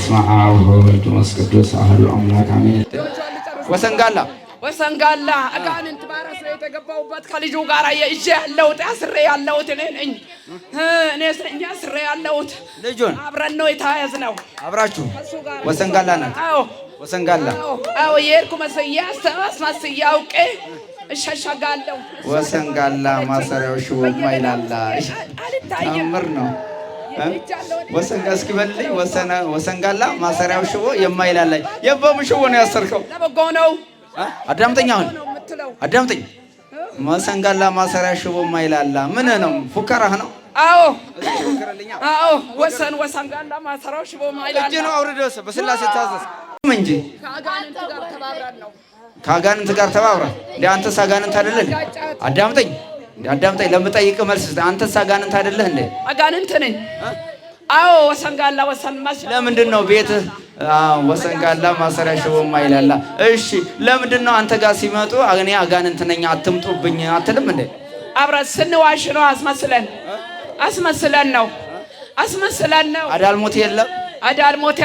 በስመ አብ ወወልድ ወመንፈስ ቅዱስ አሐዱ አምላክ አሜን። ወሰንጋላ አጋንንት ባረስ ነው የተገባውበት ከልጁ ጋር ይዤ ያለሁት አስሬ ያለሁት እኔ ነኝ። እኛ አስሬ ያለሁት ልጁን አብረን ነው የተያዝነው። አብራችሁ ወሰንጋላ ናት። አዎ ወሰንጋላ አዎ የሄድኩ መስያ አስመስያ አውቄ እሸሸጋለሁ። ወሰንጋላ ማሰሪያው ሽቦ ማይላላ ታምር ነው። ወሰንጋ እስኪ በልልኝ። ወሰንጋላ ማሰሪያው ሽቦ የማይላላ የበሙ ሽቦ ነው ያሰርከው። ለበጎ ነው። አዳምጠኝ፣ አሁን አዳምጠኝ። ወሰንጋላ ማሰሪያ ሽቦ ማይላላ ምን ነው? ፉከራህ ነው? አዎ አዎ። ወሰንጋላ ማሰሪያው ሽቦ ማይላላ እጅ ነው። አውርደህ በስላሴ ታዘዝ እንጂ ከአጋንንት ጋር ተባብረን ነው። ከአጋንንት ጋር ተባብረን እንደ አንተስ አጋንንት አይደለህ? አዳምጠኝ አዳምጠኝ። ለምጠይቅ መልስ አንተስ አጋንንት አይደለህ እንዴ? አጋንንት ነኝ። አዎ ወሰንጋላ ለምንድን ነው ቤትህ ወሰንጋላ ማሰሪያ ሽቦ ማይላላ? እሺ ለምንድን ነው አንተ ጋር ሲመጡ እኔ አጋንንት ነኝ አትምጡብኝ አትልም እንዴ? አብረን ስንዋሽ ነው። አስመስለን ነው። አዳልሞት የለም። አዳልሞት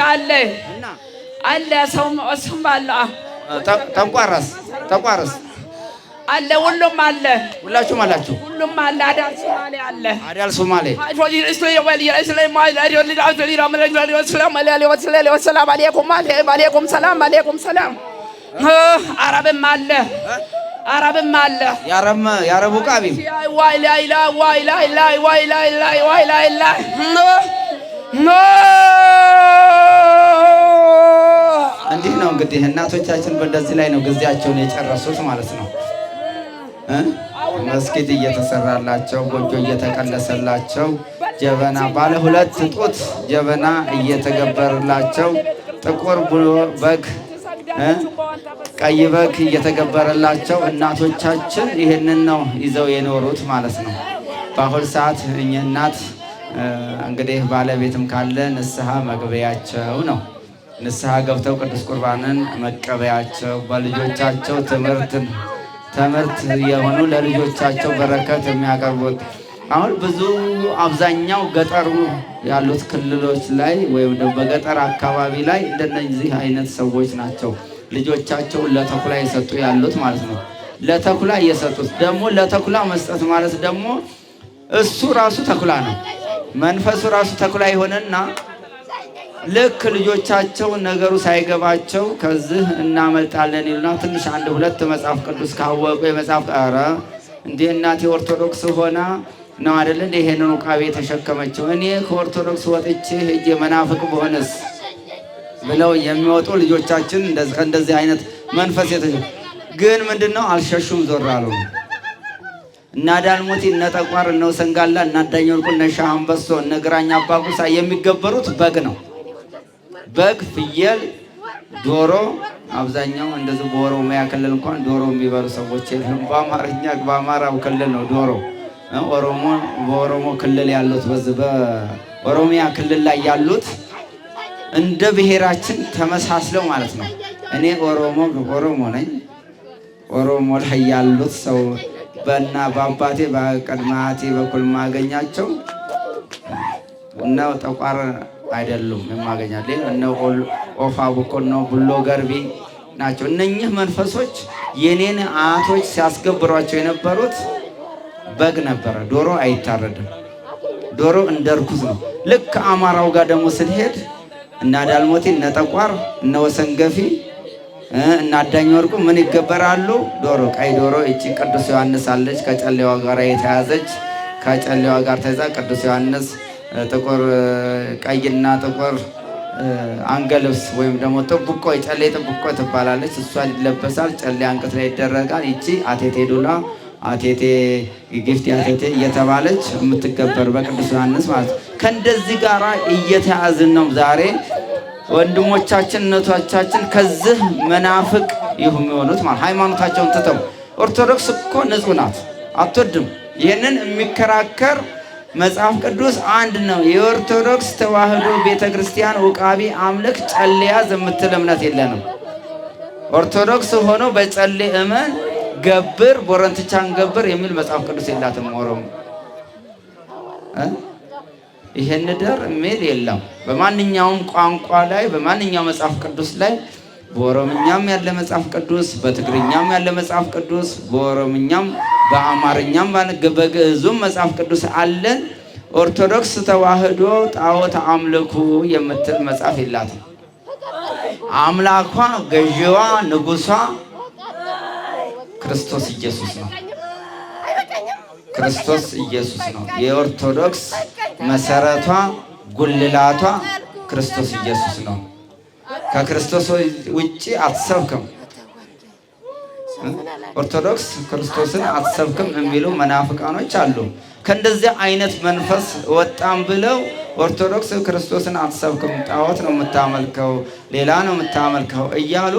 አለ ሰውም ባለ ተቋረስ አለ። ሁሉም አለ። ሁላችሁም አላችሁ። ሁሉም አለ። አዳል ሶማሌ አለ። አዳል ሶማሌ ሰላም። አረብም አለ። የአረቡ ቃቢ እንዲህ ነው እንግዲህ እናቶቻችን በእንደዚህ ላይ ነው ጊዜያቸውን የጨረሱት ማለት ነው። መስጊድ እየተሰራላቸው ጎጆ እየተቀለሰላቸው ጀበና ባለ 2 ጡት ጀበና እየተገበረላቸው ጥቁር በግ ቀይ በግ እየተገበረላቸው እናቶቻችን ይህንን ነው ይዘው የኖሩት ማለት ነው። በአሁን ሰዓት እኛ እናት እንግዲህ ባለቤትም ካለ ንስሐ መግቢያቸው ነው። ንስሐ ገብተው ቅዱስ ቁርባንን መቀበያቸው በልጆቻቸው ትምህርት የሆኑ ለልጆቻቸው በረከት የሚያቀርቡት አሁን ብዙ አብዛኛው ገጠሩ ያሉት ክልሎች ላይ ወይም ደግሞ በገጠር አካባቢ ላይ እንደነዚህ አይነት ሰዎች ናቸው ልጆቻቸውን ለተኩላ እየሰጡ ያሉት ማለት ነው። ለተኩላ እየሰጡት ደግሞ ለተኩላ መስጠት ማለት ደግሞ እሱ ራሱ ተኩላ ነው። መንፈሱ ራሱ ተኩላ ይሆንና ልክ ልጆቻቸው ነገሩ ሳይገባቸው ከዚህ እናመልጣለን ይሉና ትንሽ 1-2 መጽሐፍ ቅዱስ ካወቁ የመጽሐፍ ቃራ እንዴ እናቴ ኦርቶዶክስ ሆና ነው አይደል እንዴ ይሄንን ቃቤ ተሸከመችው እኔ ከኦርቶዶክስ ወጥቼ ሄጄ መናፍቅ በሆነስ ብለው የሚወጡ ልጆቻችን እንደዚህ አይነት መንፈስ ግን ምንድነው አልሸሹም ዞር አሉ። እና ዳልሞቲ እነ ጠቋር እነ ወሰንጋላ እና አዳኝ ወርቁ እነ ሻህ አንበሶ እነ ግራኝ አባጉሳ የሚገበሩት በግ ነው። በግ፣ ፍየል፣ ዶሮ አብዛኛው እንደዚህ በኦሮሚያ ክልል እንኳን ዶሮ የሚበሉ ሰዎች የለም። በአማራው ክልል ነው ዶሮ። በኦሮሞ ክልል ያሉት በዚህ በኦሮሚያ ክልል ላይ ያሉት እንደ ብሔራችን ተመሳስለው ማለት ነው። እኔ ኦሮሞ ነኝ። ኦሮሞ ላይ ያሉት ሰው በአባቴ በቀድማቴ በኩል ማገኛቸው እና ጠቋር አይደሉም የማገኛለሁ እነ ኦፋ ቡኮን ነው ቡሎ ገርቢ ናቸው። እነኚህ መንፈሶች የኔን አያቶች ሲያስገብሯቸው የነበሩት በግ ነበረ። ዶሮ አይታረድም። ዶሮ እንደ ርኩስ ነው። ልክ አማራው ጋር ደግሞ ስንሄድ እና ዳልሞቲ እነ ጠቋር እነ ወሰንገፊ እና አዳኝ ወርቁ ምን ይገበራሉ? ዶሮ፣ ቀይ ዶሮ። እቺ ቅዱስ ዮሐንስ አለች ከጨሌዋ ጋር የተያዘች ከጨሌዋ ጋር ተይዛ ቅዱስ ዮሐንስ ጥቁር ቀይና ጥቁር አንገልብስ ወይም ደግሞ ጥብቆ ጨሌ ጥብቆ ትባላለች። እሷ ይለበሳል። ጨሌ አንገት ላይ ይደረጋል። ይቺ አቴቴ ዱላ አቴቴ ጊፍቲ አቴቴ እየተባለች የምትገበር በቅዱስ ዮሐንስ ማለት ከእንደዚህ ጋራ እየተያዝን ነው ዛሬ ወንድሞቻችን እህቶቻችን ከዚህ መናፍቅ የሚሆኑት ማለት ሃይማኖታቸውን ትተው። ኦርቶዶክስ እኮ ንጹህ ናት፣ አትወድም። ይህንን የሚከራከር መጽሐፍ ቅዱስ አንድ ነው። የኦርቶዶክስ ተዋህዶ ቤተክርስቲያን ውቃቢ አምልክ ጨሌያዝ የምትል እምነት የለንም። ኦርቶዶክስ ሆኖ በጨሌ እመን ገብር ቦረንትቻን ገብር የሚል መጽሐፍ ቅዱስ የላትም። ኦሮሞ ይሄን ደር የሚል የለም። በማንኛውም ቋንቋ ላይ በማንኛውም መጽሐፍ ቅዱስ ላይ በኦሮምኛም ያለ መጽሐፍ ቅዱስ፣ በትግርኛም ያለ መጽሐፍ ቅዱስ፣ በኦሮምኛም በአማርኛም በግዕዙም መጽሐፍ ቅዱስ አለን። ኦርቶዶክስ ተዋህዶ ጣዖት አምልኩ የምትል መጽሐፍ የላትም። አምላኳ ገዢዋ ንጉሷ ክርስቶስ ኢየሱስ ነው። ክርስቶስ ኢየሱስ ነው። የኦርቶዶክስ መሰረቷ ጉልላቷ ክርስቶስ ኢየሱስ ነው። ከክርስቶስ ውጪ አትሰብክም። ኦርቶዶክስ ክርስቶስን አትሰብክም የሚሉ መናፍቃኖች አሉ። ከእንደዚህ አይነት መንፈስ ወጣም ብለው ኦርቶዶክስ ክርስቶስን አትሰብክም፣ ጣዖት ነው የምታመልከው፣ ሌላ ነው የምታመልከው እያሉ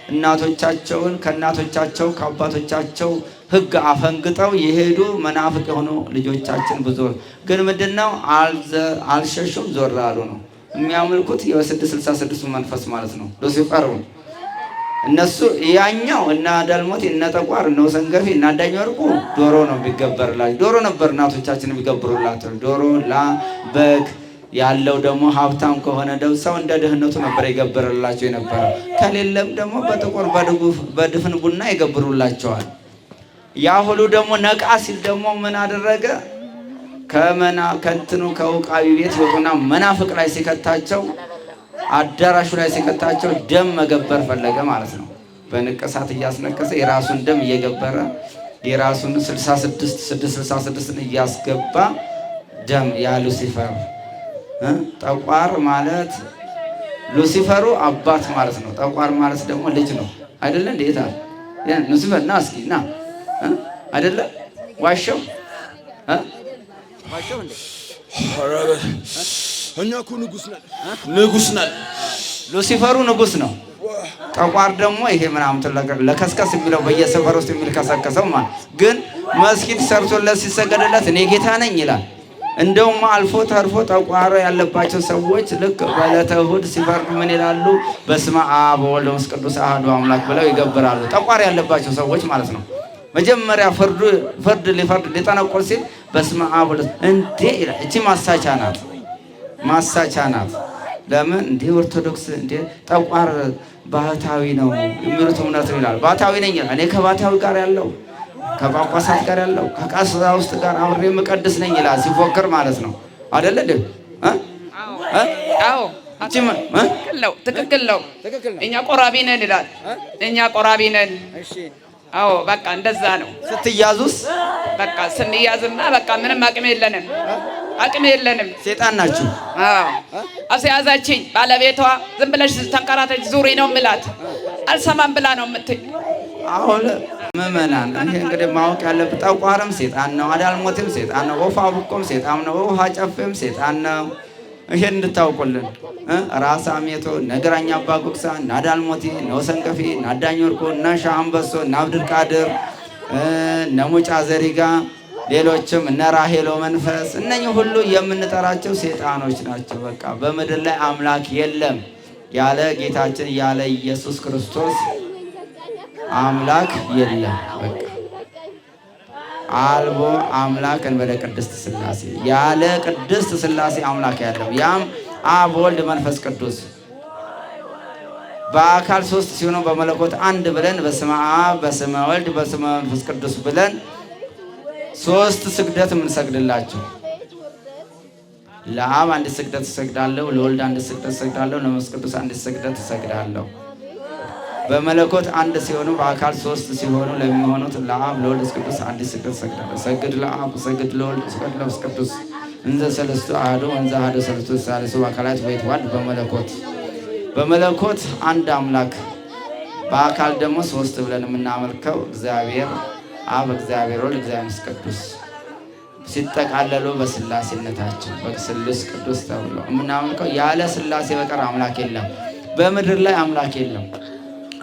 እናቶቻቸውን ከእናቶቻቸው ከአባቶቻቸው ሕግ አፈንግጠው የሄዱ መናፍቅ የሆኑ ልጆቻችን ብዙ ግን ምንድነው አልሸሹም፣ ዞር አሉ ነው የሚያመልኩት። የ666 መንፈስ ማለት ነው ሉሲፈር። እነሱ ያኛው እና ዳልሞት እና ጠቋር እና ሰንገፊ እና አዳኝ ወርቁ ዶሮ ነው ቢገበርላቸው። ዶሮ ነበር እናቶቻችን ቢገበሩላቸው። ዶሮ በግ ያለው ደግሞ ሀብታም ከሆነ ሰው እንደ ድህነቱ ነበር ይገበርላቸው የነበረ። ከሌለም ደግሞ በጥቁር በድፍን ቡና ይገብሩላቸዋል። ያ ሁሉ ደግሞ ነቃ ሲል ደግሞ ምን አደረገ? ከእንትኑ ከውቃቢ ቤት ወጡና መናፍቅ ላይ ሲከታቸው አዳራሹ ላይ ሲከታቸው ደም መገበር ፈለገ ማለት ነው። በንቅሳት እያስነቀሰ የራሱን ደም እየገበረ የራሱን 666 እያስገባ ደም ያ ሉሲፈር ጠቋር ማለት ሉሲፈሩ አባት ማለት ነው። ጠቋር ማለት ደግሞ ልጅ ነው አይደለ? እንዴት አለ ሉሲፈር ና እስኪ ና አይደለ? ዋሸው ዋሸው እንዴ? እኛ እኮ ንጉስ ነን። ሉሲፈሩ ንጉስ ነው። ጠቋር ደግሞ ይሄ ምናምን ለከስከስ የሚለው በየሰፈር ውስጥ የሚልከሰከሰው ማለት ግን መስጊድ ሰርቶለት ሲሰገድለት እኔ ጌታ ነኝ ይላል። እንደውም አልፎ ተርፎ ጠቋር ያለባቸው ሰዎች ልክ በዕለተ እሑድ ሲፈርዱ ምን ይላሉ? በስመ አብ ወወልድ ወመንፈስ ቅዱስ አሐዱ አምላክ ብለው ይገብራሉ። ጠቋር ያለባቸው ሰዎች ማለት ነው። መጀመሪያ ፍርድ ሊፈርድ ሊጠነቆል ሲል በስመ አብ ወወልድ እንዴ ይላል። እቺ ማሳቻ ናት። ለምን እንዴ ኦርቶዶክስ እንዴ ጠቋር ባህታዊ ነው የሚሉት እምነት ነው ይላል። ባህታዊ ነኝ ይላል። እኔ ከባህታዊ ጋር ያለው ከጳጳሳት ጋር ያለው ከቀሳውስት ጋር አብሬ የምቀድስ ነኝ ይላል። ሲፎክር ማለት ነው አይደለ እንዴ? አዎ ትክክል ነው። እኛ ቆራቢ ነን ይላል። እኛ ቆራቢ ነን። አዎ በቃ እንደዛ ነው። ስትያዙስ በቃ ስንያዝማ በቃ ምንም አቅም የለንም። ሴጣን ናችሁ። አዎ አስያዛችኝ ባለቤቷ ዝም ብለሽ ተንከራተች ዙሪ ነው የምላት። አልሰማም ብላ ነው የምትይ። አሁን ምዕመናን ይሄ እንግዲህ ማወቅ ያለብን ጠቋርም ሴጣን ነው፣ አዳልሞትም ሴጣን ነው፣ ወፍ አቡቆም ሴጣን ነው፣ ውሃ ጨፌም ሴጣን ነው። ይሄን እንድታውቁልን ራስ አሜቶ ነገራኛ አባ ጉግሳ ናዳልሞቲ ነወሰንከፊ ናዳኝ ወርቁ ነሻ አንበሶ ናብድር ቃድር ነሙጫ ዘሪጋ ሌሎችም እነ ራሄሎ መንፈስ እነኚህ ሁሉ የምንጠራቸው ሴጣኖች ናቸው። በቃ በምድር ላይ አምላክ የለም ያለ ጌታችን ያለ ኢየሱስ ክርስቶስ አምላክ የለም። በቃ አልቦ አምላክ እንበለ ቅድስት ሥላሴ ያለ ቅድስት ሥላሴ አምላክ ያለው ያም አብ ወልድ መንፈስ ቅዱስ በአካል ሶስት ሲሆኑ በመለኮት አንድ ብለን በስመ አብ በስመ ወልድ በስመ መንፈስ ቅዱስ ብለን ሶስት ስግደት የምንሰግድላቸው ለአብ አንድ ስግደት እሰግዳለሁ፣ ለወልድ አንድ ስግደት እሰግዳለሁ፣ ለመንፈስ ቅዱስ አንድ ስግደት እሰግዳለሁ። በመለኮት አንድ ሲሆኑ በአካል ሶስት ሲሆኑ ለሚሆኑት ለአብ ለወልድ ቅዱስ አንድ ስግደት እሰግዳለሁ። ሰግድ ለአብ ሰግድ ለወልድ ሰግድ ለመንፈስ ቅዱስ እንዘ ሰለስቱ አሐዱ ወንዘ አሐዱ ሰለስቱ ሣልሱ አካላት ወይትዋሐድ በመለኮት አንድ አምላክ በአካል ደግሞ ሶስት ብለን የምናመልከው እግዚአብሔር አብ እግዚአብሔር ወልድ እግዚአብሔር መንፈስ ቅዱስ ሲጠቃለሉ በስላሴነታቸው በስሉስ ቅዱስ ተብሎ የምናመልከው ያለ ስላሴ በቀር አምላክ የለም። በምድር ላይ አምላክ የለም።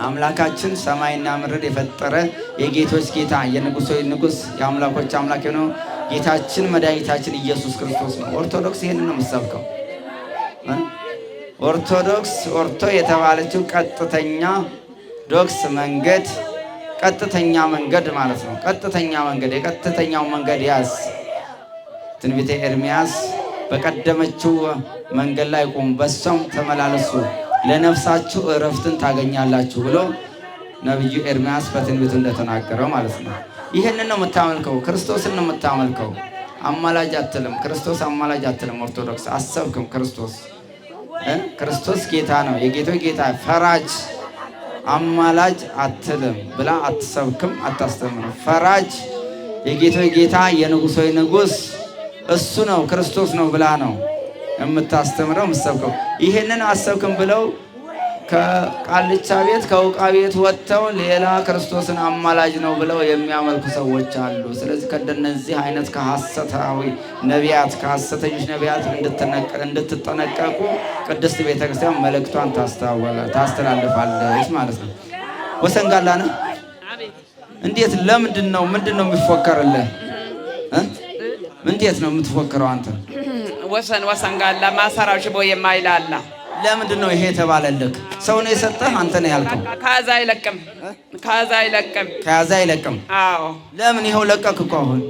አምላካችን ሰማይና ምድር የፈጠረ የጌቶች ጌታ የንጉሶች ንጉስ የአምላኮች አምላክ የሆነው ጌታችን መድኃኒታችን ኢየሱስ ክርስቶስ ነው። ኦርቶዶክስ ይህንን ነው የምትሰብከው። ኦርቶዶክስ ኦርቶ የተባለችው ቀጥተኛ ዶክስ መንገድ ቀጥተኛ መንገድ ማለት ነው። ቀጥተኛ መንገድ የቀጥተኛው መንገድ ያዝ። ትንቢተ ኤርምያስ በቀደመችው መንገድ ላይ ቁሙ፣ በሷም ተመላለሱ፣ ለነፍሳችሁ እረፍትን ታገኛላችሁ ብሎ ነብዩ ኤርምያስ በትንቢቱ እንደተናገረው ማለት ነው። ይሄንን ነው የምታመልከው፣ ክርስቶስን ነው የምታመልከው። አማላጅ አትልም፣ ክርስቶስ አማላጅ አትልም። ኦርቶዶክስ አሰብክም ክርስቶስ ጌታ ነው፣ የጌቶች ጌታ ፈራጅ አማላጅ አትልም ብላ አትሰብክም፣ አታስተምርም። ፈራጅ የጌቶች ጌታ የንጉሶች ንጉስ እሱ ነው ክርስቶስ ነው ብላ ነው የምታስተምረው የምትሰብከው። ይሄንን አሰብክም ብለው ከቃልቻ ቤት ከውቃ ቤት ወጥተው ሌላ ክርስቶስን አማላጅ ነው ብለው የሚያመልኩ ሰዎች አሉ። ስለዚህ ከእንደነዚህ አይነት ከሐሰታዊ ነቢያት ከሐሰተኞች ነቢያት እንድትጠነቀቁ ቅድስት ቤተክርስቲያን መልእክቷን ታስተላልፋለች ማለት ነው። ወሰንጋላ ነህ? እንዴት? ለምንድን ነው ምንድን ነው የሚፎከርልህ? እንዴት ነው የምትፎክረው አንተ? ወሰንጋላ ማሰራው ሽቦ የማይላላ ለምንድን ነው ይሄ የተባለልህ? ሰው ነው የሰጠህ? አንተ ነው ያልከው? ከዛ አይለቅም። አዎ ለምን? ይኸው ለቀክ እኮ አሁን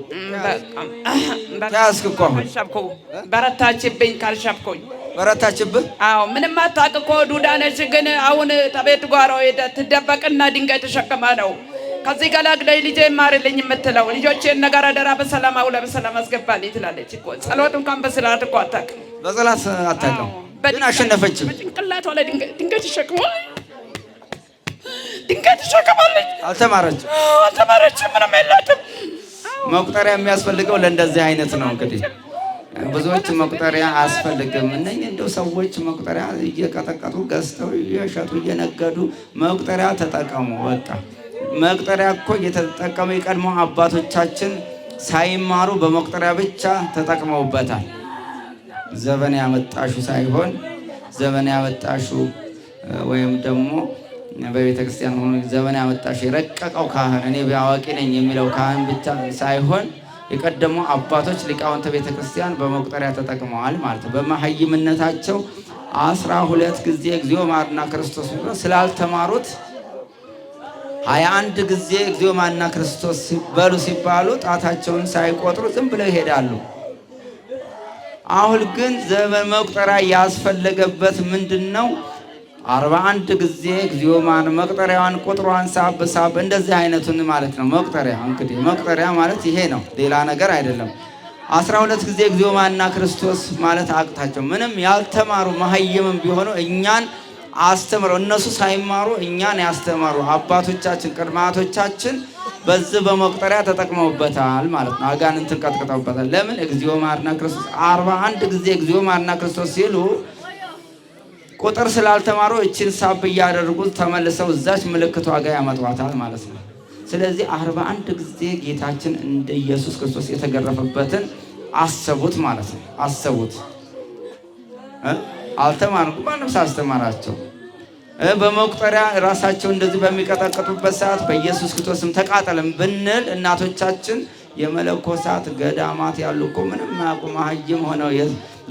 ተያዝክ እኮ አሁን። በረታችብኝ ካልሸብኩኝ። በረታችብህ? አዎ ምንም አታውቅ እኮ ዱዳ ነች። ግን አሁን ተቤት ጓሮ ሄደህ ትደበቅና ድንጋይ ተሸክማ ነው ከዚህ ገላግለኝ ልጄ ማርልኝ የምትለው። ልጆቼን ነገር አደራ በሰላም አውለ በሰላም አስገባልኝ ትላለች እኮ። ጸሎት እንኳን በስርዓት እኮ አታውቅም። በጸሎት አታውቅም ግን አሸነፈችም። በጭንቅላቷ ላይ ድንጋይ ተሸክማለች። አልተማረችም። ምንም የላትም። መቁጠሪያ የሚያስፈልገው ለእንደዚህ አይነት ነው። እንግዲህ ብዙዎች መቁጠሪያ አያስፈልግም። እነኝህ እንደው ሰዎች መቁጠሪያ እየቀጠቀጡ ገዝተው እየሸጡ እየነገዱ መቁጠሪያ ተጠቀሙ። በቃ መቁጠሪያ እኮ እየተጠቀሙ የቀድሞ አባቶቻችን ሳይማሩ በመቁጠሪያ ብቻ ተጠቅመውበታል። ዘመን ያመጣሹ ሳይሆን ዘመን ያመጣሹ ወይም ደግሞ በቤተ ክርስቲያን ሆኖ ዘመን ያመጣሹ የረቀቀው ካህን እኔ አዋቂ ነኝ የሚለው ካህን ብቻ ሳይሆን የቀደሙ አባቶች ሊቃውንተ ቤተ ክርስቲያን በመቁጠሪያ ተጠቅመዋል ማለት ነው። በመሀይምነታቸው 12 ጊዜ እግዚኦ መሐረነ ክርስቶስ ስላልተማሩት 21 ጊዜ እግዚኦ መሐረነ ክርስቶስ በሉ ሲባሉ ጣታቸውን ሳይቆጥሩ ዝም ብለው ይሄዳሉ። አሁን ግን ዘመን መቁጠሪያ ያስፈለገበት ምንድነው? 41 ጊዜ እግዚኦ መሐረነ መቁጠሪያዋን ቁጥሯን ሳብ እንደዚህ አይነቱን ማለት ነው። መቁጠሪያ እንግዲህ መቁጠሪያ ማለት ይሄ ነው፣ ሌላ ነገር አይደለም። 12 ጊዜ እግዚኦ መሐረነ ክርስቶስ ማለት አቅታቸው ምንም ያልተማሩ መሀይምም ቢሆኑ እኛን አስተምረው እነሱ ሳይማሩ እኛን ያስተማሩ አባቶቻችን ቅድማቶቻችን በዚህ በመቁጠሪያ ተጠቅመውበታል ማለት ነው። አጋንንትን ቀጥቅጠውበታል። ለምን? እግዚኦ መሐረነ ክርስቶስ 41 ጊዜ እግዚኦ መሐረነ ክርስቶስ ሲሉ ቁጥር ስላልተማሩ እችን ሳብ እያደረጉት ተመልሰው እዛች ምልክቷ ጋር ያመጧታል ማለት ነው። ስለዚህ 41 ጊዜ ጌታችን እንደ ኢየሱስ ክርስቶስ የተገረፈበትን አሰቡት ማለት ነው። አሰቡት። አልተማሩም። ማንም ሳስተማራቸው በመቁጠሪያ ራሳቸው እንደዚህ በሚቀጠቅጡበት ሰዓት በኢየሱስ ክርስቶስም ተቃጠለም ብንል እናቶቻችን የመለኮሳት ገዳማት ያሉ እኮ ምንም ማያውቁ መሀይም ሆነው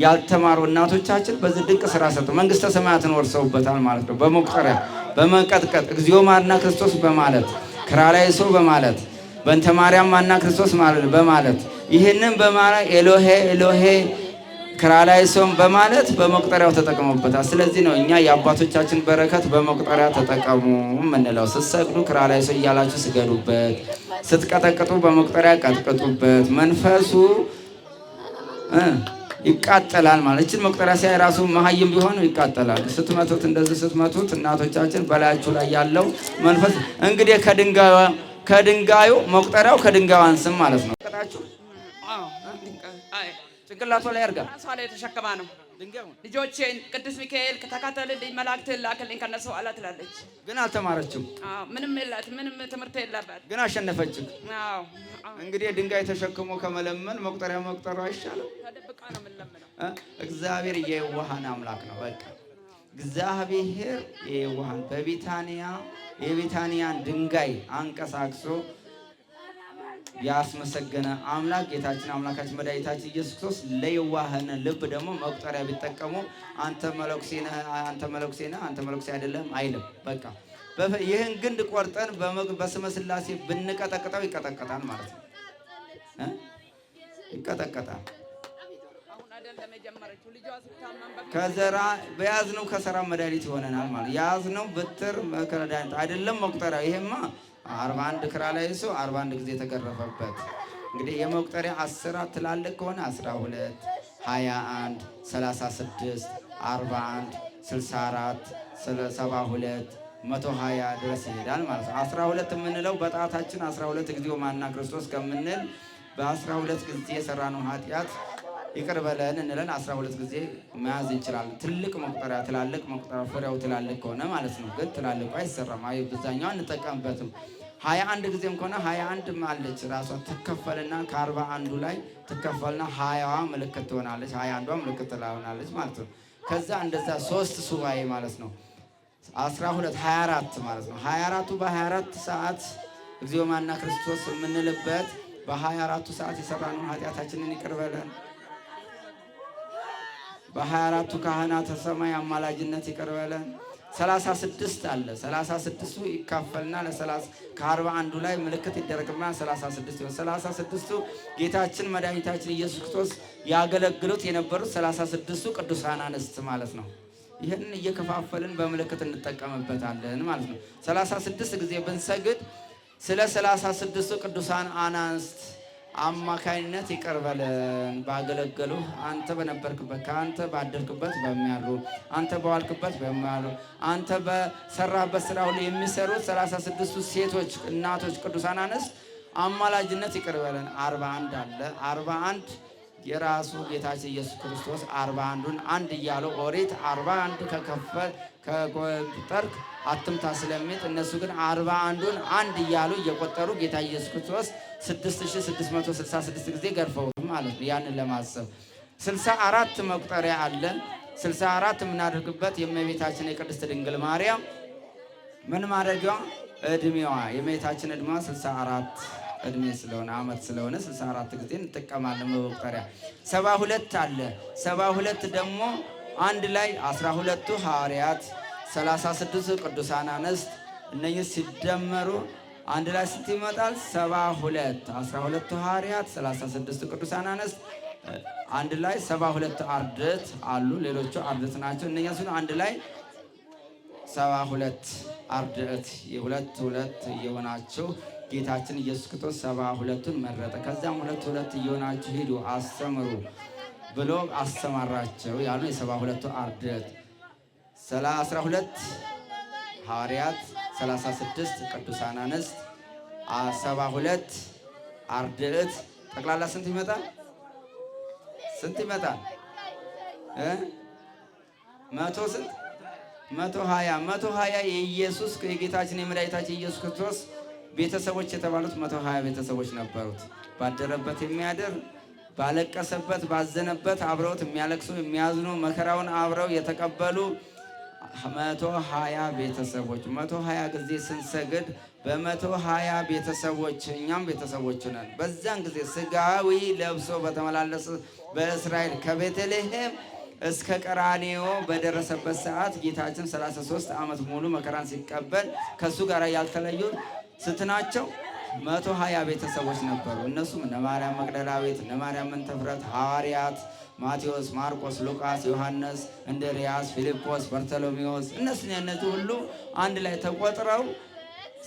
ያልተማሩ እናቶቻችን በዚህ ድንቅ ስራ ሰጡ። መንግስተ ሰማያትን ወርሰውበታል ማለት ነው። በመቁጠሪያ በመቀጥቀጥ እግዚኦ መሐረነ ክርስቶስ በማለት ክርያላይሶ በማለት በእንተ ማርያም መሐረነ ክርስቶስ በማለት ይህንን በማለት ኤሎሄ ኤሎሄ ክርያላይሶም በማለት በመቁጠሪያው ተጠቅመውበታል። ስለዚህ ነው እኛ የአባቶቻችን በረከት በመቁጠሪያ ተጠቀሙ የምንለው። ስትሰግዱ ክርያላይሶ እያላችሁ ስገዱበት፣ ስትቀጠቅጡ በመቁጠሪያ ቀጥቅጡበት። መንፈሱ ይቃጠላል ማለት እችን መቁጠሪያ ሲያይ ራሱ መሀይም ቢሆን ይቃጠላል። ስትመቱት እንደዚህ ስትመቱት እናቶቻችን በላያችሁ ላይ ያለው መንፈስ እንግዲህ ከድንጋዩ መቁጠሪያው ከድንጋዩ አንስም ማለት ነው። ጭንቅላቷ ላይ አድርጋ ራሷ ላይ ተሸክማ ነው ልጆቼን ቅዱስ ሚካኤል ተከተልልኝ መላእክትን ላክልኝ ከነሱ ኋላ ትላለች። ግን አልተማረችም። ምንም የላት ምንም ትምህርት የለባት። ግን አሸነፈችም። እንግዲህ ድንጋይ ተሸክሞ ከመለመን መቁጠሪያ መቁጠሩ አይሻልም? ተደብቃ ነው የምንለምነው። እግዚአብሔር የዋሃን አምላክ ነው። በቃ እግዚአብሔር የዋሃን የቤታንያን ድንጋይ አንቀሳቅሶ ያስመሰገነ አምላክ ጌታችን አምላካችን መድኃኒታችን ኢየሱስ ክርስቶስ ለየዋህነ ልብ ደግሞ መቁጠሪያ ቢጠቀሙ አንተ መለኩሴ ነህ፣ አንተ መለኩሴ አይደለም አይልም። በቃ ይህን ግንድ ቆርጠን በስመ ሥላሴ ብንቀጠቅጠው ይቀጠቀጣል ማለት ነው። ይቀጠቀጣል። ከዘራ በያዝነው ከሰራ መድኃኒት ይሆነናል ማለት ያዝነው ብትር መድኃኒት አይደለም መቁጠሪያ። ይሄማ 41 ክራ ላይ እሱ 41 ጊዜ የተገረፈበት እንግዲህ የመቁጠሪያ 10 ትላልቅ ከሆነ 12 21 36 41 64 72 120 ድረስ ይሄዳል ማለት ነው። 12 የምንለው በጣታችን 12 ጊዜው ማና ክርስቶስ ከምንል በ12 ጊዜ የሰራነው ኃጢአት ይቅር በለን እንለን 12 ጊዜ መያዝ እንችላለን። ትልቅ መቁጠሪያ ትላልቅ መቁጠሪያ ፍሬው ትላልቅ ከሆነ ማለት ነው። ግን ትላልቁ አይሰራም። አይ ብዛኛው እንጠቀምበትም። 21 ጊዜም ከሆነ 21 አለች ራሷ ትከፈልና ከ41 ላይ ትከፈልና 20ዋ ምልክት ትሆናለች፣ 21ዋ ምልክት ትሆናለች ማለት ነው። ከዛ እንደዛ 3 ሱባኤ ማለት ነው 12 24 ማለት ነው። 24ቱ በ24 ሰዓት እግዚኦ ማና ክርስቶስ የምንልበት በ24ቱ ሰዓት የሰራነውን ኃጢአታችንን ይቅር በለን። በ24ቱ ካህናተ ሰማይ አማላጅነት ይቅር በለን። 36 አለ 36ቱ ይካፈልና ከ41 ላይ ምልክት ይደረግና 36 ይሆን። 36ቱ ጌታችን መድኃኒታችን ኢየሱስ ክርስቶስ ያገለግሉት የነበሩት 36ቱ ቅዱሳን አንስት ማለት ነው። ይህንን እየከፋፈልን በምልክት እንጠቀምበታለን ማለት ነው። 36 ጊዜ ብንሰግድ ስለ 36ቱ ቅዱሳን አንስት አማካይነት ይቅር በለን ባገለገሉ አንተ በነበርክበት ከአንተ ባደርክበት በሚያሉ አንተ በዋልክበት በሚያሉ አንተ በሰራህበት ስራ ሁሉ የሚሰሩት 36ቱ ሴቶች እናቶች ቅዱሳን አንስት አማላጅነት ይቅር በለን። 41 አለ 41 የራሱ ጌታችን ኢየሱስ ክርስቶስ 41ን አንድ እያለው ኦሪት 41 ከቆጠርክ አትምታ ስለሚል እነሱ ግን 41ን አንድ እያሉ እየቆጠሩ ጌታ ኢየሱስ ክርስቶስ 6666 ጊዜ ገርፈው ማለት ነው። ያንን ለማሰብ 64 መቁጠሪያ አለ። 64 የምናደርግበት የእመቤታችን የቅድስት ድንግል ማርያም ምን ማድረጊያዋ እድሜዋ የእመቤታችን እድሜዋ 64 እድሜ ስለሆነ ዓመት ስለሆነ 64 ጊዜ እንጠቀማለን መቁጠሪያ። 72 አለ 72 ደግሞ አንድ ላይ 12ቱ ሐዋርያት 36ቱ ቅዱሳን አንስት እነኚህ ሲደመሩ አንድ ላይ ስንት ይመጣል? 72 12ቱ ሐዋርያት 36ቱ ቅዱሳን አንስት አንድ ላይ 72 አርድእት አሉ። ሌሎቹ አርድእት ናቸው። እነኛ ሲሆኑ አንድ ላይ 72 አርድእት የሁለት ሁለት እየሆናቸው ጌታችን ኢየሱስ ክርስቶስ 72ቱን መረጠ። ከዛም ሁለት እየሆናችሁ ሂዱ አስተምሩ ብሎ አስተማራቸው ያሉ የ72ቱ አርድእት 12 ሐዋርያት 36 ቅዱሳን አንስት 72 አርድእት ጠቅላላ ስንት ይመጣል? ስንት ይመጣል? 120 የኢየሱስ የጌታችን የመድኃኒታችን ኢየሱስ ክርስቶስ ቤተሰቦች የተባሉት 120 ቤተሰቦች ነበሩት። ባደረበት የሚያድር ባለቀሰበት ባዘነበት አብረውት የሚያለቅሱ የሚያዝኑ መከራውን አብረው የተቀበሉ 120 ቤተሰቦች 120 ጊዜ ስንሰግድ በ120 ቤተሰቦች እኛም ቤተሰቦች ነን። በዛን ጊዜ ስጋዊ ለብሶ በተመላለሰ በእስራኤል ከቤተልሔም እስከ ቀራንዮ በደረሰበት ሰዓት ጌታችን 33 ዓመት ሙሉ መከራን ሲቀበል ከሱ ጋር ያልተለዩ ስትናቸው 120 ቤተሰቦች ነበሩ። እነሱም እነ ማርያም መግደላዊት፣ እነ ማርያም መንተፍረት፣ ሐዋርያት ማቴዎስ፣ ማርቆስ፣ ሉቃስ፣ ዮሐንስ፣ እንድርያስ፣ ፊልጶስ፣ በርተሎሜዎስ እነዚህ ሁሉ አንድ ላይ ተቆጥረው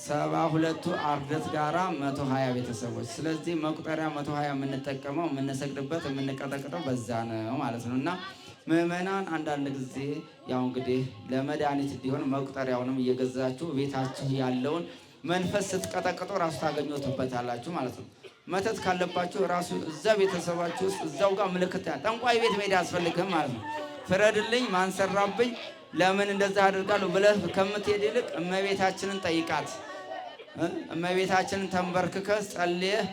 72ቱ አርድእት ጋራ 120 ቤተሰቦች። ስለዚህ መቁጠሪያ 120 የምንጠቀመው የምንሰግድበት የምንቀጠቅጠው በዛ ነው ማለት ነው። እና ምዕመናን አንዳንድ ጊዜ ያው እንግዲህ ለመድኃኒት እንዲሆን መቁጠሪያውንም እየገዛችሁ ቤታችሁ ያለውን መንፈስ ስትቀጠቅጡ ራሱ ታገኙበታላችሁ ማለት ነው። መተት ካለባችሁ ራሱ እዛ ቤተሰባችሁ ውስጥ እዛው ጋር ምልክት ጠንቋይ ቤት መሄድ አያስፈልግም ማለት ነው። ፍረድልኝ፣ ማንሰራብኝ፣ ለምን እንደዛ አድርጋለሁ ብለህ ከምትሄድ ይልቅ እመቤታችንን ጠይቃት። እመቤታችንን ተንበርክከህ ጸልየህ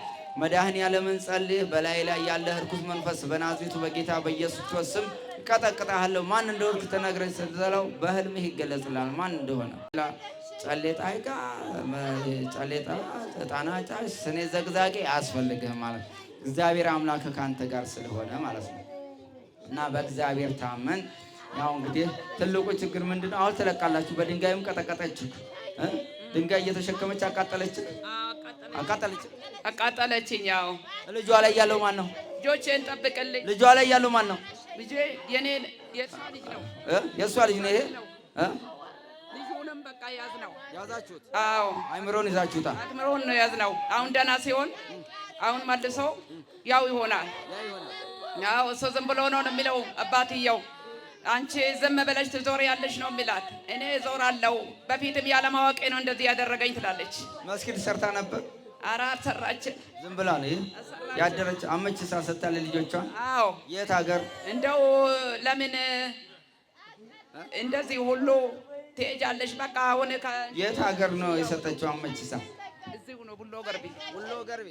መድኃኔዓለምን ጸልየህ በላይ ላይ ያለ ርኩስ መንፈስ በናዝሬቱ በጌታ በኢየሱስ ክርስቶስ ስም እቀጠቅጥሃለሁ፣ ማን እንደሆንክ ተነግረኝ ስትለው በህልምህ ይገለጽልሃል ማን እንደሆነ። ጨሌጣ አይጋ ጨሌጣ ዕጣን አጫሽ ስኔ ዘግዛጌ አያስፈልግህም ማለት ነው። እግዚአብሔር አምላክ ከአንተ ጋር ስለሆነ ማለት ነው። እና በእግዚአብሔር ታመን። ያው እንግዲህ ትልቁ ችግር ምንድነው? አሁን ትለቃላችሁ። በድንጋይም ቀጠቀጠችህ። ድንጋይ እየተሸከመች አቃጠለችኝ። ያው ልጇ ላይ ያለው ማን ነው? ልጆቼን ጠብቅልኝ። ልጇ ላይ ያለው ማን ነው? ልጄ የኔን የእሷ ልጅ ነው የእሷ ልጅ ነው ይሄ ልጁንም በቃ ያዝነው ያዛችሁት? አዎ አይምሮን ይዛችሁታል? አይምሮን ነው ያዝነው። አሁን ደህና ሲሆን አሁን መልሶ ያው ይሆናል። ያው እሱ ዝም ብሎ ነው የሚለው አባትየው። አንቺ ዝም ብለሽ ትዞሪያለሽ ነው የሚላት። እኔ እዞራለሁ፣ በፊትም ያለማወቄ ነው እንደዚህ ያደረገኝ ትላለች። መስጊድ ሰርታ ነበር? ኧረ አልሰራችም፣ ዝም ብላ ነው ያደረች። አመችሳ ሰጥታለች ልጆቿን? አዎ። የት ሀገር? እንደው ለምን እንደዚህ ሁሉ ትሄጃለሽ? በቃ አሁን የት ሀገር ነው የሰጠችው አመችሳ? እዚሁ ነው ቡሎ ገርቢ። ቡሎ ገርቢ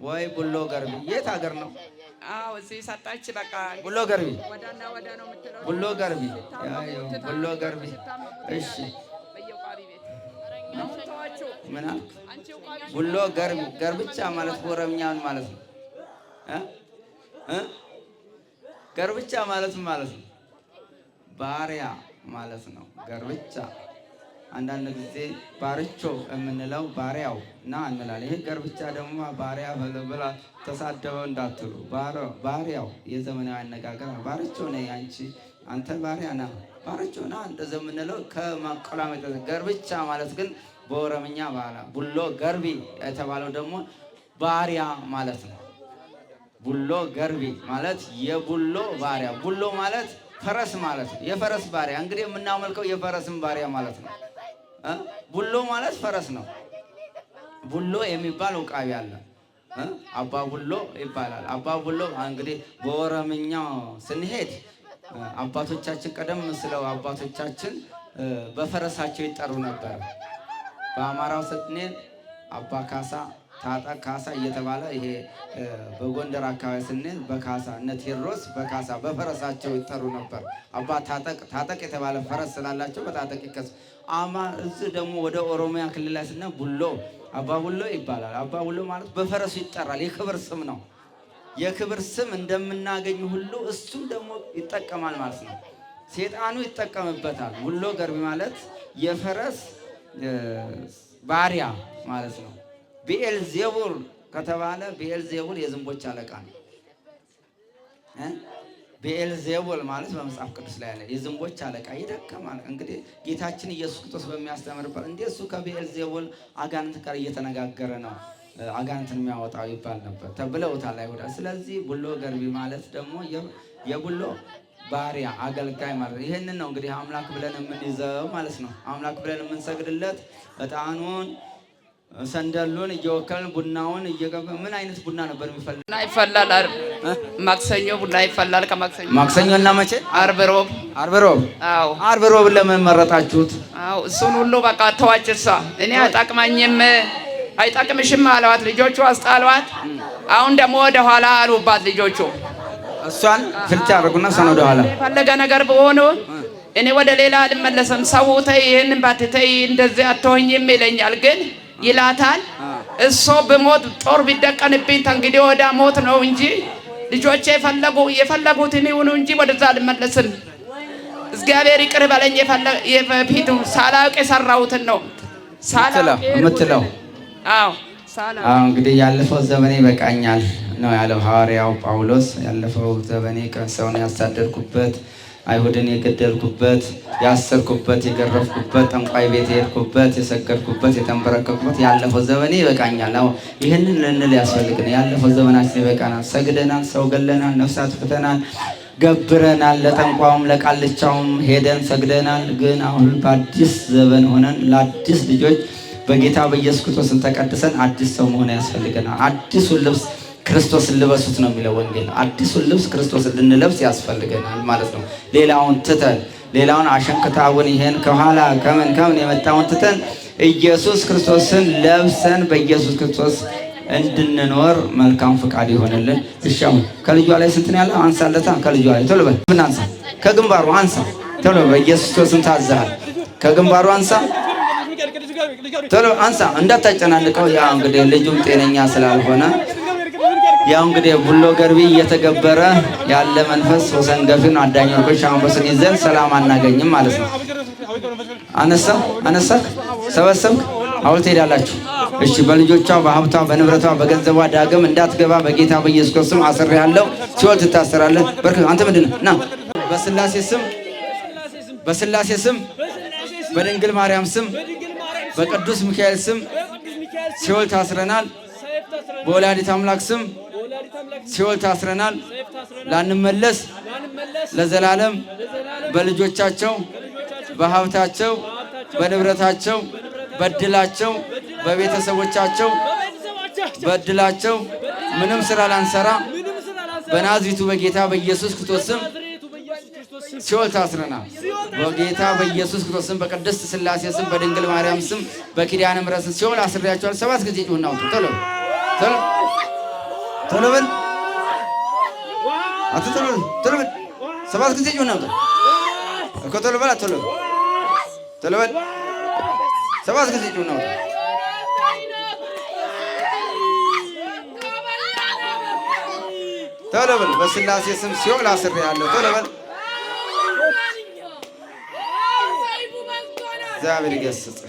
ወይ ቡሎ ገርቢ የት ሀገር ነው? አዎ እዚህ ሰጣች። በቃ ቡሎ ገርቢ ወዳና ወዳ ነው የምትለው። ቡሎ ገርቢ ቡሎ ገርቢ። እሺ ምን አልክ? ቡሎ ገርቢ ገርብቻ ማለት በኦሮምኛ ማለት ነው ገርብቻ ማለት ነው ባሪያ ማለት ነው ገርብቻ። አንዳንድ ጊዜ ባርቾ የምንለው ባሪያው ና እንላለን። ይሄ ገርብቻ ደግሞ ባሪያ ብላ ተሳደበው እንዳትሉ። ባሪያው የዘመናዊ አነጋገር ባርቾ ነኝ አንቺ አንተ ባሪያ ና ባርቾ ና እንደዚህ የምንለው ከማቆላመጥ። ገርብቻ ማለት ግን በኦሮምኛ ባላ ቡሎ ገርቢ የተባለው ደግሞ ባሪያ ማለት ነው። ቡሎ ገርቢ ማለት የቡሎ ባሪያ። ቡሎ ማለት ፈረስ ማለት ነው። የፈረስ ባሪያ እንግዲህ የምናመልከው የፈረስን ባሪያ ማለት ነው። ቡሎ ማለት ፈረስ ነው። ቡሎ የሚባል ውቃቢ አለ። አባ ቡሎ ይባላል። አባ ቡሎ እንግዲህ በኦሮምኛ ስንሄድ አባቶቻችን ቀደም ስለው አባቶቻችን በፈረሳቸው ይጠሩ ነበር። በአማራው ስንሄድ አባ ካሳ ታጠቅ ካሳ እየተባለ ይሄ በጎንደር አካባቢ ስንል በካሳ እነ ቴዎድሮስ በካሳ በፈረሳቸው ይጠሩ ነበር። አባ ታጠቅ የተባለ ፈረስ ስላላቸው በታጠቅ ይከሱ። እዚህ ደግሞ ወደ ኦሮሚያ ክልል ላይ ስንል ቡሎ አባ ቡሎ ይባላል። አባ ቡሎ ማለት በፈረሱ ይጠራል። የክብር ስም ነው። የክብር ስም እንደምናገኝ ሁሉ እሱም ደግሞ ይጠቀማል ማለት ነው። ሴጣኑ ይጠቀምበታል። ቡሎ ገርቢ ማለት የፈረስ ባሪያ ማለት ነው። ብኤልዜቡል ከተባለ ብኤልዜቡል የዝንቦች አለቃ ነው። ብኤልዜቡል ማለት በመጽሐፍ ቅዱስ ላይ ያለ የዝንቦች አለቃ ይደከማል። እንግዲህ ጌታችን ኢየሱስ ክርስቶስ በሚያስተምርበት እንዴ እሱ ከብኤልዜቡል አጋንንት ጋር እየተነጋገረ ነው አጋንንትን የሚያወጣው ይባል ነበር ተብለውታል አይሁዳ። ስለዚህ ቡሎ ገርቢ ማለት ደግሞ የቡሎ ባሪያ አገልጋይ ማለት ነው። ይህንን ነው እንግዲህ አምላክ ብለን የምንይዘው ማለት ነው። አምላክ ብለን የምንሰግድለት ዕጣኑን ሰንደሉን እየወከልን ቡናውን እየገበ ምን አይነት ቡና ነበር የሚፈልግ? ቡና ይፈላል። ማክሰኞ ቡና ይፈላል። ማክሰኞ እና መቼ? ዓርብ ሮብ። ዓርብ ሮብ። አዎ ዓርብ ሮብ ለምን መረጣችሁት? አዎ እሱን ሁሉ በቃ ተዋጭሳ እኔ አጣቅማኝም አይጣቅምሽም አለዋት። ልጆቹ አስጣሏት። አሁን ደግሞ ወደ ኋላ አሉባት ልጆቹ። እሷን ፍልጫ አድርጉና ሰው ወደ ኋላ የፈለገ ነገር በሆነ እኔ ወደ ሌላ አልመለስም። ሰው ተይ ይሄንን ባትተይ እንደዚህ አትሆኝም ይለኛል ግን ይላታል። እሱ በሞት ጦር ቢደቀንብኝ ተንግዲህ ወደ ሞት ነው እንጂ ልጆቼ የፈለጉትን ይሁኑ እንጂ ወደዛ አልመለስም። እግዚአብሔር ይቅር በለኝ። የፊቱ ሳላውቅ የሰራሁትን ነው የምትለው። አዎ እንግዲህ ያለፈው ዘመኔ ይበቃኛል ነው ያለው ሐዋርያው ጳውሎስ። ያለፈው ዘመኔ ሰውን ያሳደድኩበት፣ አይሁድን የገደልኩበት፣ ያሰርኩበት፣ የገረፍኩበት፣ ጠንቋይ ቤት የሄድኩበት፣ የሰገድኩበት፣ የተንበረከኩበት ያለፈው ዘመኔ ይበቃኛል። አሁን ይህንን ልንል ያስፈልግን። ያለፈው ዘመናችን ይበቃናል። ሰግደናል፣ ሰው ገለናል፣ ነፍሳት ፍተናል፣ ገብረናል፣ ለጠንቋውም ለቃልቻውም ሄደን ሰግደናል። ግን አሁን በአዲስ ዘመን ሆነን ለአዲስ ልጆች በጌታ በኢየሱስ ክርስቶስ ተቀድሰን አዲስ ሰው መሆን ያስፈልገናል። አዲሱን ልብስ ክርስቶስን ልበሱት ነው የሚለው ወንጌል። አዲሱን ልብስ ክርስቶስን ልንለብስ ያስፈልገናል ማለት ነው። ሌላውን ትተን ሌላውን አሸንክታውን ይሄን ከኋላ ከምን የመጣውን ትተን ኢየሱስ ክርስቶስን ለብሰን በኢየሱስ ክርስቶስ እንድንኖር መልካም ፍቃድ ይሆንልን። እሺ አሁን ከልጇ ላይ ስንት ነው ያለው? አንሳለታ ከልጇ ላይ ቶሎ በል ብናንሳ፣ ከግንባሩ አንሳ ቶሎ በኢየሱስ ክርስቶስን ታዘሃል። ከግንባሩ አንሳ ቶሎ አንሳ፣ እንዳታጨናንቀው። ያው እንግዲህ ልጁም ጤነኛ ስላልሆነ ያው እንግዲህ ቡሎ ገርቢ እየተገበረ ያለ መንፈስ ወሰን ገፊን አዳኝ ወርቆች አንበስን ይዘን ሰላም አናገኝም ማለት ነው። አነሳ ሰበሰብክ፣ አሁን ትሄዳላችሁ። እሺ በልጆቿ በሀብቷ በንብረቷ በገንዘቧ ዳግም እንዳትገባ በጌታ በኢየሱስ ክርስቶስ አስሬያለሁ። ሲኦል ትታሰራለህ። በርክ አንተ ምንድን ነህ? ና በስላሴ ስም በድንግል ማርያም ስም በቅዱስ ሚካኤል ስም ሲኦል ታስረናል። በወላዲተ አምላክ ስም ሲኦል ታስረናል። ላንመለስ ለዘላለም በልጆቻቸው በሀብታቸው በንብረታቸው በድላቸው በቤተሰቦቻቸው በድላቸው ምንም ስራ ላንሰራ በናዝሬቱ በጌታ በኢየሱስ ክርስቶስ ስም ሲኦል ታስረናል። በጌታ በኢየሱስ ክርስቶስ ስም በቅድስት ሥላሴ ስም በድንግል ማርያም ስም በኪዳነ ምሕረት ሲኦል አስሬያቸዋል። 7 ጊዜ ጩኸና አውጡ። ቶሎ ቶሎ ቶሎ በል አት ቶሎ ቶሎ በል 7 ጊዜ ጩኸና አውጡ እኮ ቶሎ በል ቶሎ ቶሎ በል 7 ጊዜ ጩኸና አውጡ። ቶሎ በል በሥላሴ ስም ሲኦል አስሬያለሁ። ቶሎ በል እግዚአብሔር ይገስጽ።